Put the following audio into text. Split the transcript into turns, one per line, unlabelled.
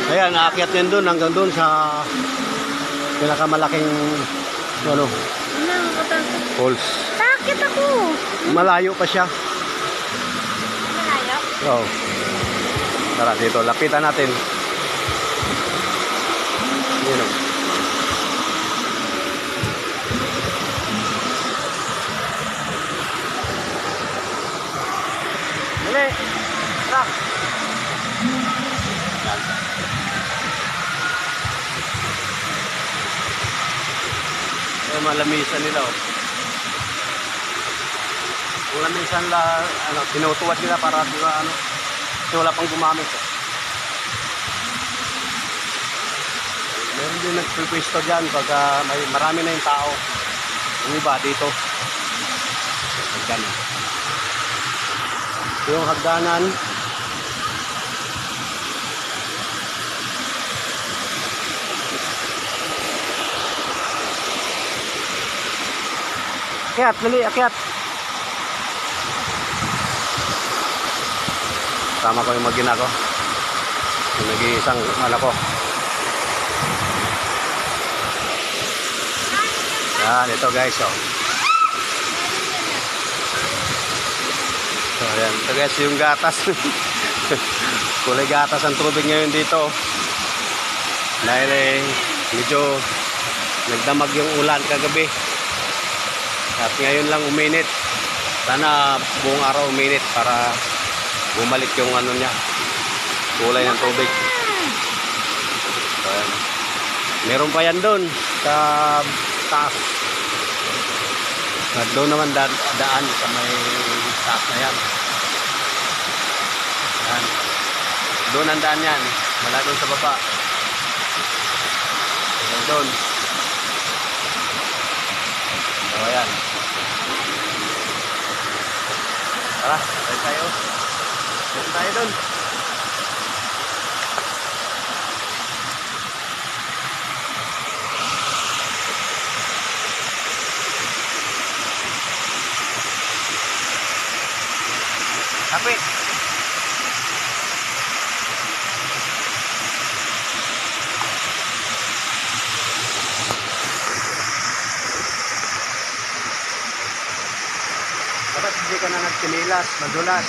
Ayan, aakyat din doon hanggang doon sa pinakamalaking ano, falls.
Sakit ako.
Malayo pa siya.
Malayo?
Oo. Tara dito, lapitan natin. Yun o. Dali! Tara! Yan. Malamisan nila o. Ang lamisan la, ano, tinutuwad nila para ano, kasi wala pang gumamit eh. Meron din nagpipwesto dyan pagka may marami na yung tao. Yung iba dito. Hagdanan. Yung hagdanan. Akyat, dali, akyat. Tama ko yung mag-ina ko. Yung nag-iisang anak ko. Yan, ito guys, oh. So, yan. Ito guys, yung gatas. Kulay gatas ang tubig ngayon dito. Dahil medyo nagdamag yung ulan kagabi. At ngayon lang uminit. Sana buong araw uminit para bumalik yung ano niya, kulay ng tubig. So, yan. Meron pa yan doon sa taas. At doon naman daan sa may taas na yan. Yan. Doon ang daan yan. Wala doon sa baba. Doon. So ayan. Tara, tayo. Doon tayo doon. Kapit. Dapat hindi ka na nagpinilas, madulas.